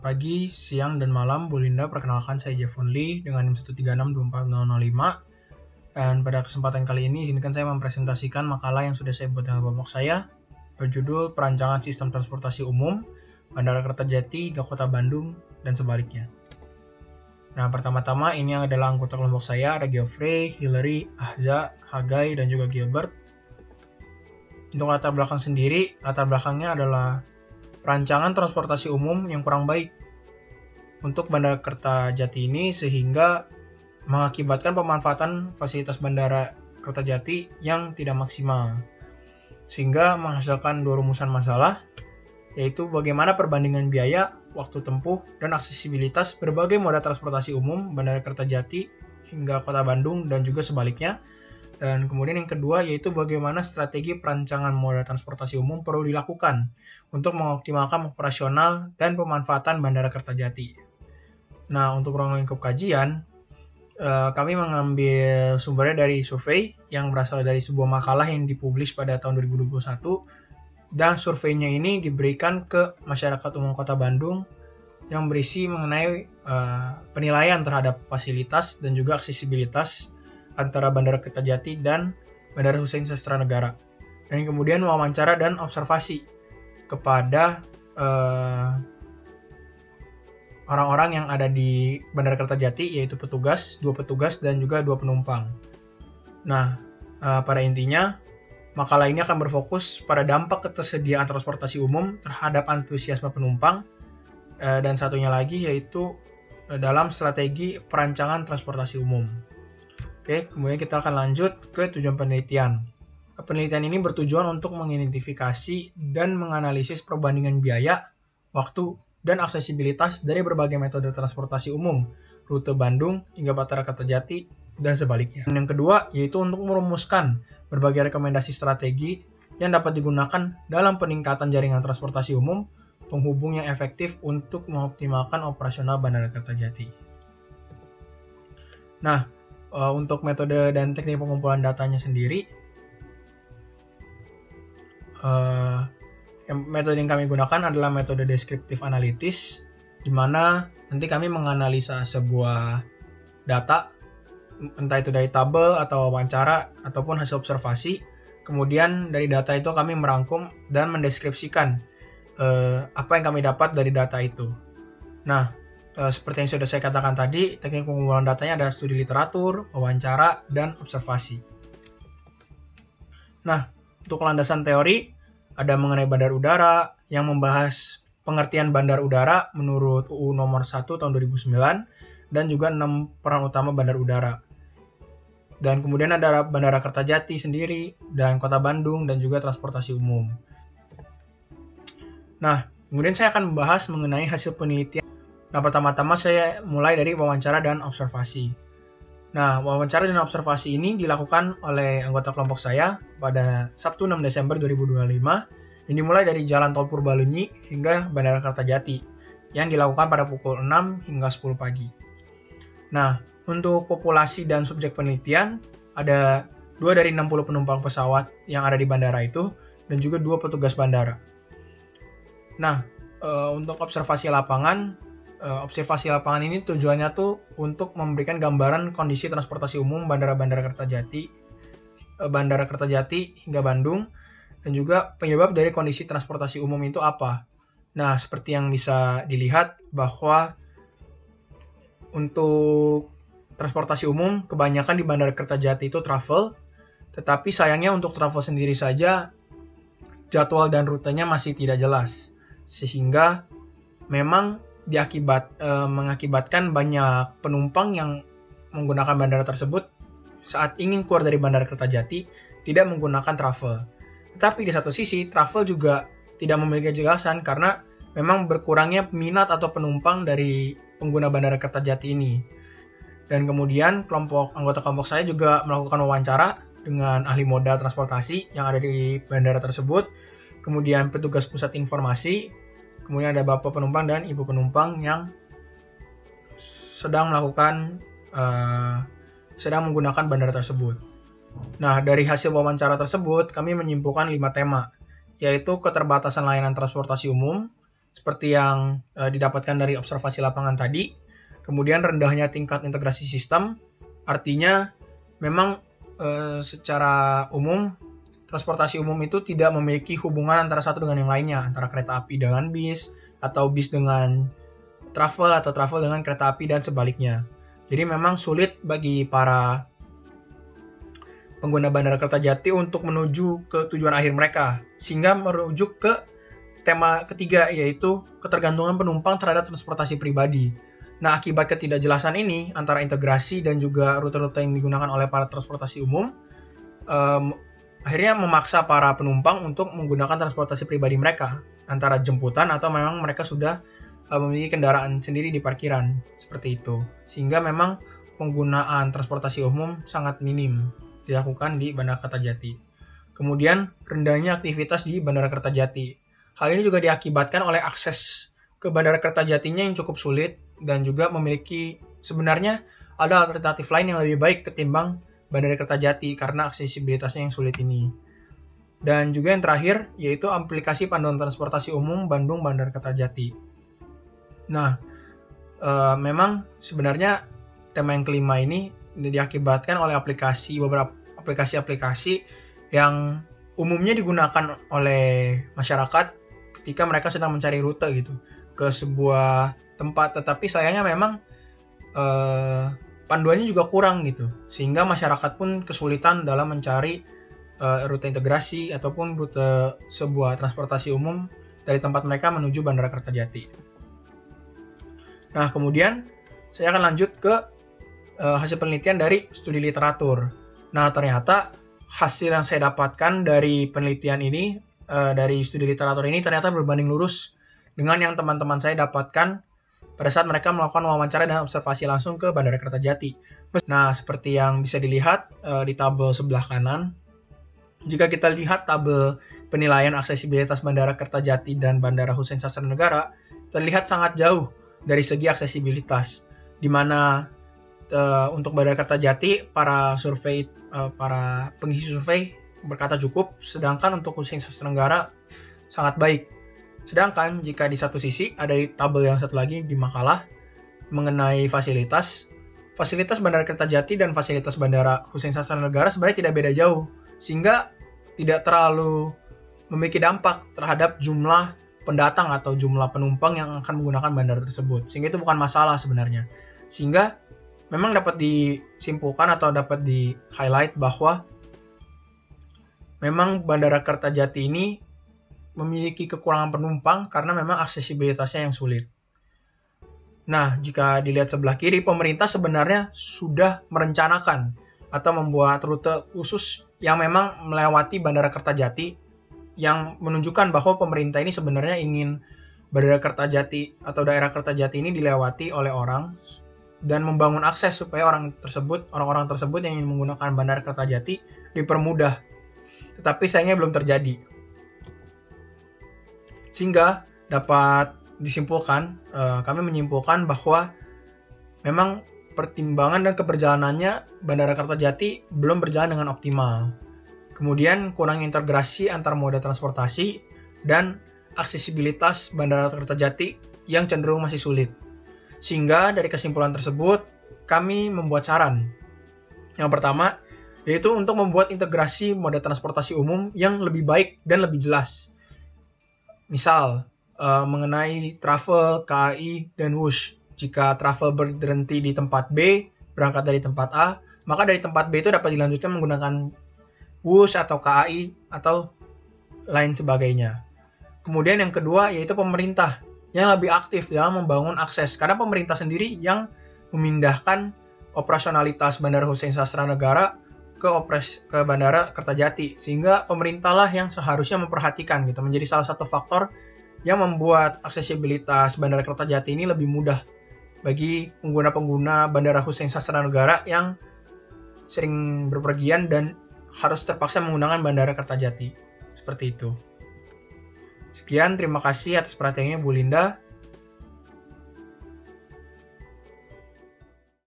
Pagi, siang, dan malam, Bu Linda. Perkenalkan, saya Jeffon Lee dengan NIM 1362405. Dan pada kesempatan kali ini, izinkan saya mempresentasikan makalah yang sudah saya buat dengan kelompok saya, berjudul Perancangan Sistem Transportasi Umum, Bandara Kertajati hingga Kota Bandung, dan sebaliknya. Nah, pertama-tama ini adalah anggota kelompok saya, ada Geoffrey, Hillary, Ahza, Hagai, dan juga Gilbert. Untuk latar belakang sendiri, latar belakangnya adalah perancangan transportasi umum yang kurang baik untuk Bandara Kertajati ini sehingga mengakibatkan pemanfaatan fasilitas Bandara Kertajati yang tidak maksimal. Sehingga menghasilkan dua rumusan masalah, yaitu bagaimana perbandingan biaya, waktu tempuh, dan aksesibilitas berbagai moda transportasi umum Bandara Kertajati hingga Kota Bandung dan juga sebaliknya. Dan kemudian yang kedua yaitu bagaimana strategi perancangan moda transportasi umum perlu dilakukan untuk mengoptimalkan operasional dan pemanfaatan Bandara Kertajati. Nah, untuk ruang lingkup kajian, kami mengambil sumbernya dari survei yang berasal dari sebuah makalah yang dipublish pada tahun 2021, dan surveinya ini diberikan ke masyarakat umum Kota Bandung yang berisi mengenai penilaian terhadap fasilitas dan juga aksesibilitas antara Bandara Kertajati dan Bandara Husein Sastra Negara. Dan kemudian wawancara dan observasi kepada orang-orang yang ada di Bandara Kertajati, yaitu petugas, 2 petugas, dan juga 2 penumpang. Nah, pada intinya, makalah ini akan berfokus pada dampak ketersediaan transportasi umum terhadap antusiasme penumpang, dan satunya lagi yaitu dalam strategi perancangan transportasi umum. Oke, kemudian kita akan lanjut ke tujuan penelitian. Penelitian ini bertujuan untuk mengidentifikasi dan menganalisis perbandingan biaya, waktu, dan aksesibilitas dari berbagai metode transportasi umum, rute Bandung hingga Bandara Kertajati, dan sebaliknya. Dan yang kedua, yaitu untuk merumuskan berbagai rekomendasi strategi yang dapat digunakan dalam peningkatan jaringan transportasi umum, penghubung yang efektif untuk mengoptimalkan operasional Bandara Kertajati. Nah, untuk metode dan teknik pengumpulan datanya sendiri, metode yang kami gunakan adalah metode deskriptif analitis, di mana nanti kami menganalisa sebuah data, entah itu dari tabel atau wawancara ataupun hasil observasi. Kemudian dari data itu kami merangkum dan mendeskripsikan apa yang kami dapat dari data itu. Nah, seperti yang sudah saya katakan tadi, teknik pengumpulan datanya ada studi literatur, wawancara, dan observasi. Nah, untuk landasan teori, ada mengenai bandar udara yang membahas pengertian bandar udara menurut UU nomor 1 tahun 2009 dan juga 6 peran utama bandar udara. Dan kemudian ada Bandara Kertajati sendiri dan Kota Bandung dan juga transportasi umum. Nah, kemudian saya akan membahas mengenai hasil penelitian. Nah, pertama-tama saya mulai dari wawancara dan observasi. Nah, wawancara dan observasi ini dilakukan oleh anggota kelompok saya pada Sabtu 6 Desember 2025 yang dimulai dari Jalan Tol Purbalunyi hingga Bandara Kertajati yang dilakukan pada pukul 6 hingga 10 pagi. Nah, untuk populasi dan subjek penelitian, ada 2 dari 60 penumpang pesawat yang ada di bandara itu dan juga 2 petugas bandara. Nah, untuk observasi lapangan ini tujuannya tuh untuk memberikan gambaran kondisi transportasi umum Bandara Kertajati hingga Bandung, dan juga penyebab dari kondisi transportasi umum itu apa. Nah, seperti yang bisa dilihat bahwa untuk transportasi umum kebanyakan di Bandara Kertajati itu travel, tetapi sayangnya untuk travel sendiri saja jadwal dan rutenya masih tidak jelas, sehingga memang mengakibatkan banyak penumpang yang menggunakan bandara tersebut saat ingin keluar dari Bandara Kertajati tidak menggunakan travel. Tetapi di satu sisi, travel juga tidak memiliki kejelasan karena memang berkurangnya minat atau penumpang dari pengguna Bandara Kertajati ini. Dan kemudian anggota kelompok saya juga melakukan wawancara dengan ahli moda transportasi yang ada di bandara tersebut, kemudian petugas pusat informasi, kemudian ada bapak penumpang dan ibu penumpang yang sedang menggunakan bandara tersebut. Nah, dari hasil wawancara tersebut, kami menyimpulkan 5 tema, yaitu keterbatasan layanan transportasi umum, seperti yang didapatkan dari observasi lapangan tadi. Kemudian rendahnya tingkat integrasi sistem, artinya memang secara umum transportasi umum itu tidak memiliki hubungan antara satu dengan yang lainnya, antara kereta api dengan bis, atau bis dengan travel, atau travel dengan kereta api, dan sebaliknya. Jadi memang sulit bagi para pengguna Bandara Kertajati untuk menuju ke tujuan akhir mereka, sehingga merujuk ke tema ketiga, yaitu ketergantungan penumpang terhadap transportasi pribadi. Nah, akibat ketidakjelasan ini antara integrasi dan juga rute-rute yang digunakan oleh para transportasi umum, akhirnya memaksa para penumpang untuk menggunakan transportasi pribadi mereka, antara jemputan atau memang mereka sudah memiliki kendaraan sendiri di parkiran, seperti itu. Sehingga memang penggunaan transportasi umum sangat minim dilakukan di Bandara Kertajati. Kemudian rendahnya aktivitas di Bandara Kertajati. Hal ini juga diakibatkan oleh akses ke Bandara Kertajatinya yang cukup sulit dan juga memiliki sebenarnya ada alternatif lain yang lebih baik ketimbang Bandara Kertajati karena aksesibilitasnya yang sulit ini. Dan juga yang terakhir yaitu aplikasi panduan transportasi umum Bandung Bandara Kertajati. Nah, memang sebenarnya tema yang kelima ini diakibatkan oleh beberapa aplikasi-aplikasi yang umumnya digunakan oleh masyarakat ketika mereka sedang mencari rute gitu ke sebuah tempat, tetapi sayangnya memang panduannya juga kurang gitu, sehingga masyarakat pun kesulitan dalam mencari rute integrasi ataupun rute sebuah transportasi umum dari tempat mereka menuju Bandara Kertajati. Nah, kemudian saya akan lanjut ke hasil penelitian dari studi literatur. Nah, ternyata hasil yang saya dapatkan dari penelitian ini, dari studi literatur ini ternyata berbanding lurus dengan yang teman-teman saya dapatkan pada saat mereka melakukan wawancara dan observasi langsung ke Bandara Kertajati. Nah, seperti yang bisa dilihat di tabel sebelah kanan, jika kita lihat tabel penilaian aksesibilitas Bandara Kertajati dan Bandara Husein Sastranegara, terlihat sangat jauh dari segi aksesibilitas, di mana untuk Bandara Kertajati para pengisi survei berkata cukup, sedangkan untuk Husein Sastranegara sangat baik. Sedangkan jika di satu sisi ada di tabel yang satu lagi di makalah mengenai fasilitas Bandara Kertajati dan fasilitas Bandara Husein Sastranegara sebenarnya tidak beda jauh, sehingga tidak terlalu memiliki dampak terhadap jumlah pendatang atau jumlah penumpang yang akan menggunakan bandara tersebut, sehingga itu bukan masalah sebenarnya. Sehingga memang dapat disimpulkan atau dapat di-highlight bahwa memang Bandara Kertajati ini memiliki kekurangan penumpang karena memang aksesibilitasnya yang sulit. Nah, jika dilihat sebelah kiri, pemerintah sebenarnya sudah merencanakan atau membuat rute khusus yang memang melewati Bandara Kertajati, yang menunjukkan bahwa pemerintah ini sebenarnya ingin Bandara Kertajati atau daerah Kertajati ini dilewati oleh orang dan membangun akses supaya orang-orang tersebut yang ingin menggunakan Bandara Kertajati dipermudah. Tetapi sayangnya belum terjadi. Sehingga dapat disimpulkan, kami menyimpulkan bahwa memang pertimbangan dan keberjalanannya Bandara Kertajati belum berjalan dengan optimal. Kemudian kurang integrasi antar moda transportasi dan aksesibilitas Bandara Kertajati yang cenderung masih sulit. Sehingga dari kesimpulan tersebut, kami membuat saran. Yang pertama, yaitu untuk membuat integrasi moda transportasi umum yang lebih baik dan lebih jelas. Misal, mengenai travel, KAI, dan WUSH. Jika travel berhenti di tempat B, berangkat dari tempat A, maka dari tempat B itu dapat dilanjutkan menggunakan WUSH atau KAI atau lain sebagainya. Kemudian yang kedua yaitu pemerintah yang lebih aktif dalam membangun akses, karena pemerintah sendiri yang memindahkan operasionalitas Bandara Husein Sastranegara ke Bandara Kertajati, sehingga pemerintahlah yang seharusnya memperhatikan gitu, menjadi salah satu faktor yang membuat aksesibilitas Bandara Kertajati ini lebih mudah bagi pengguna-pengguna Bandara Husein Sastranegara yang sering berpergian dan harus terpaksa menggunakan Bandara Kertajati. Seperti itu. Sekian, terima kasih atas perhatiannya Bu Linda.